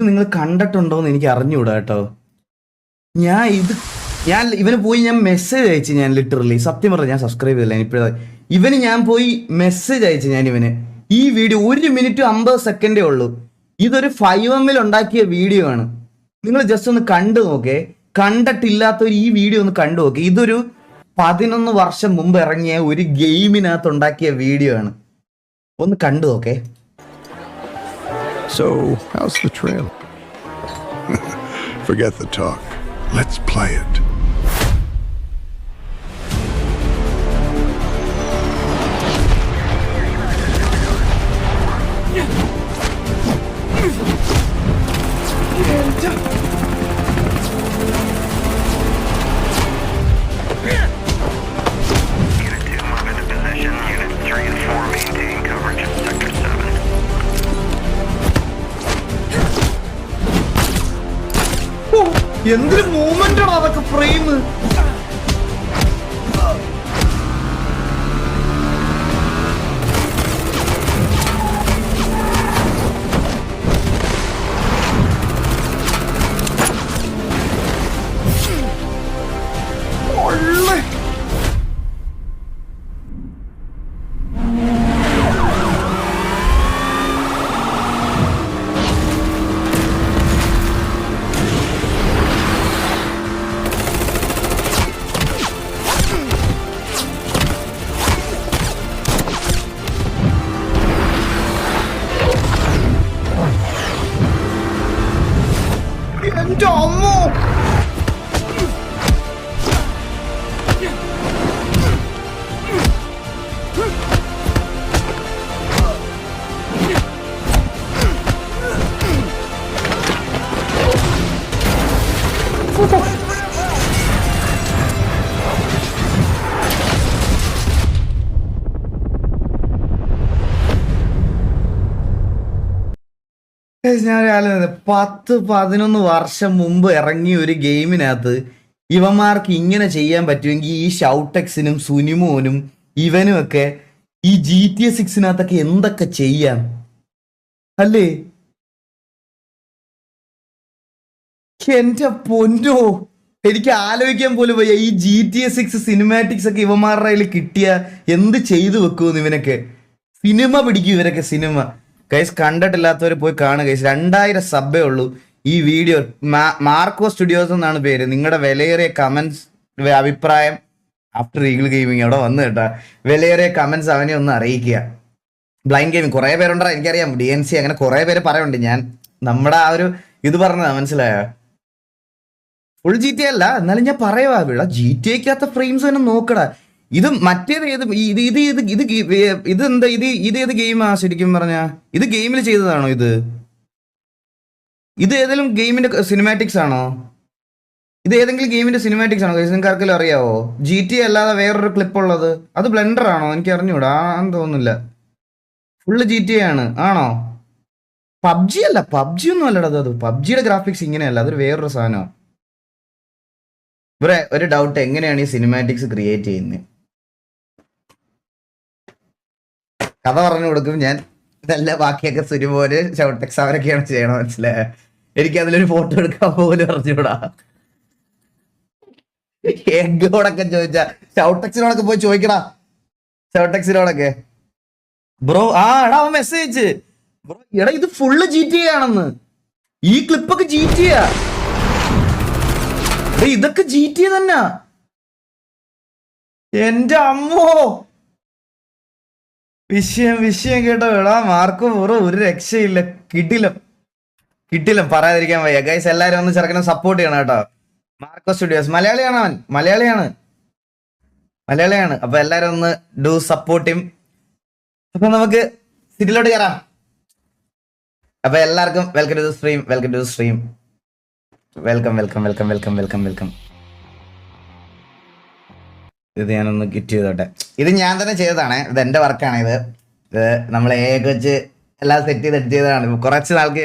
നിങ്ങൾ കണ്ടിട്ടുണ്ടോന്ന് എനിക്ക് അറിഞ്ഞൂടാ കേട്ടോ. ഞാൻ ഇവന് പോയി ഞാൻ മെസ്സേജ് അയച്ചു. ഞാൻ ലിറ്ററലി സത്യം പറഞ്ഞ ഞാൻ സബ്സ്ക്രൈബ് ചെയ്തില്ല. ഇപ്പോഴാണ് ഇവന് ഞാൻ പോയി മെസ്സേജ് അയച്ചു. ഞാൻ ഇവന് ഈ വീഡിയോ 1 മിനിറ്റ് 50 സെക്കൻഡേ ഉള്ളൂ. ഇതൊരു 5M ഉണ്ടാക്കിയ വീഡിയോ ആണ്. നിങ്ങൾ ജസ്റ്റ് ഒന്ന് കണ്ടു നോക്കേ. കണ്ടിട്ടില്ലാത്തവർ ഈ വീഡിയോ ഒന്ന് കണ്ടു നോക്കേ. ഇതൊരു 11 വർഷം മുമ്പ് ഇറങ്ങിയ ഒരു ഗെയിമിനകത്ത് ഉണ്ടാക്കിയ വീഡിയോ ആണ്. ഒന്ന് കണ്ടു നോക്കേ. So, how's the trailer? Forget the talk. Let's play it. എന്തൊരു മൂവ്മെന്റ് ആണ് അതൊക്കെ. ഫ്രെയിം എന്റെ അമ്മോ. ഞാൻ 10-11 വർഷം മുമ്പ് ഇറങ്ങിയ ഒരു ഗെയിമിനകത്ത് ഇവന്മാർക്ക് ഇങ്ങനെ ചെയ്യാൻ പറ്റുമെങ്കിൽ ഈ ഷൗട്ടെക്സിനും സുനിമോനും ഇവനും ഒക്കെ ഈ GTA 6 എന്തൊക്കെ ചെയ്യാം അല്ലേ? എന്റെ പൊന്നോ, എനിക്ക് ആലോചിക്കാൻ പോലും വയ്യ. ഈ GTA 6 സിനിമാറ്റിക്സ് ഒക്കെ ഇവന്മാരുടെ കയ്യിൽ കിട്ടിയ എന്ത് ചെയ്തു വെക്കുമെന്ന്. ഇവനൊക്കെ സിനിമ പിടിക്കും ഇവരൊക്കെ. സിനിമ ഗൈസ് കണ്ടിട്ടില്ലാത്തവർ പോയി കാണുക ഗൈസ്. 2000 സബ്ബേ ഉള്ളൂ ഈ വീഡിയോ. മാർക്കോ സ്റ്റുഡിയോസ് എന്നാണ് പേര്. നിങ്ങളുടെ വിലയേറിയ കമന്റ്സ് അഭിപ്രായം ആഫ്റ്റർ ഈഗിൾ ഗെയിമിങ് അവിടെ വന്നു കേട്ടാ. വിലയേറിയ കമന്റ്സ് അവനെ ഒന്ന് അറിയിക്കുക. ബ്ലൈൻഡ് ഗെയിമിങ് കുറെ പേരുണ്ടോ എനിക്കറിയാം. DNC അങ്ങനെ കുറെ പേര് പറയുന്നുണ്ട്. ഞാൻ നമ്മുടെ ആ ഒരു ഇത് പറഞ്ഞതാ, മനസ്സിലായോ? ഫുൾ GTA അല്ല, എന്നാലും ഞാൻ പറയുവാ ഇവിടെ GTAക്കകത്ത ഫ്രെയിംസ് തന്നെ നോക്കടാ. ഇത് മറ്റേത് ഏത് ഇതെന്താ ഏത് ഗെയിമാ ശരിക്കും പറഞ്ഞാ? ഇത് ഗെയിമിൽ ചെയ്തതാണോ? ഇത് ഏതെങ്കിലും ഗെയിമിന്റെ സിനിമാറ്റിക്സ് ആണോ? ഇത് ഏതെങ്കിലും ഗെയിമിന്റെ സിനിമാറ്റിക്സ് ആണോ? നിങ്ങൾക്ക് ആർക്കെങ്കിലും അറിയാവോ? GTA അല്ലാതെ വേറൊരു ക്ലിപ്പ് ഉള്ളത് അത് ബ്ലെൻഡർ ആണോ? എനിക്ക് അറിഞ്ഞൂടാ. ആണെന്ന് തോന്നുന്നില്ല. ഫുള്ള് GTA ആണ്. ആണോ? PUBG അല്ല, PUBG ഒന്നും അല്ലടാ. അത് PUBGയുടെ ഗ്രാഫിക്സ് ഇങ്ങനെയല്ല, അതൊരു വേറൊരു സാധനമാണ്. ഇവരെ ഒരു ഡൗട്ട്, എങ്ങനെയാണ് ഈ സിനിമാറ്റിക്സ് ക്രിയേറ്റ് ചെയ്യുന്നത്? കഥ പറഞ്ഞു കൊടുക്കും ഞാൻ. ഇതല്ല ബാക്കിയൊക്കെ സുനിമോന് ഷൗട്ടെക്സ് അവരൊക്കെയാണ് ചെയ്യണം, മനസ്സിലായ? എനിക്ക് അതിലൊരു ഫോട്ടോ എടുക്കാൻ പോലും അറിഞ്ഞൂടാ. എഗോടൊക്കെ ചോദിച്ചാ ഷൗട്ടെക്സിനോടൊക്കെ പോയി ചോദിക്കടാ. ഷൗട്ടെക്സിനോടൊക്കെ ബ്രോ എടാ അവൻ മെസ്സേജ് ബ്രോ എടാ ഇത് ഫുള്ള് GTA ആണെന്ന്. ഈ ക്ലിപ്പൊക്കെ GTA. ഇതൊക്കെ GTA തന്നെ. എന്റെ അമ്മോ, വിഷയം കേട്ടോ. എടാ മാർക്കോ ബ്രോ ഒരു രക്ഷയില്ല. കിട്ടില്ല പറയാതിരിക്കാൻ വയ്യ ഗൈസ്. എല്ലാരും ഒന്ന് ചെറുക്കനെ സപ്പോർട്ട് ചെയ്യണം കേട്ടോ. മാർക്കോ സ്റ്റുഡിയോസ് മലയാളിയാണ്. അവൻ മലയാളിയാണ്. അപ്പൊ എല്ലാരും ഒന്ന് ഡു സപ്പോർട്ട് ഹിം. അപ്പൊ നമുക്ക് സിറ്റിയിലോട്ട് കയറാം. അപ്പൊ എല്ലാവർക്കും welcome to the stream. Welcome. ഇത് ഞാനൊന്ന് ഗിറ്റ് ചെയ്തോട്ടെ. ഇത് ഞാൻ തന്നെ ചെയ്തതാണ്. ഇത് എന്റെ വർക്കാണ്. ഇത് നമ്മൾ വെച്ച് എല്ലാം സെറ്റ് ചെയ്ത് ചെയ്തതാണ്. കുറച്ച് നാൾക്ക്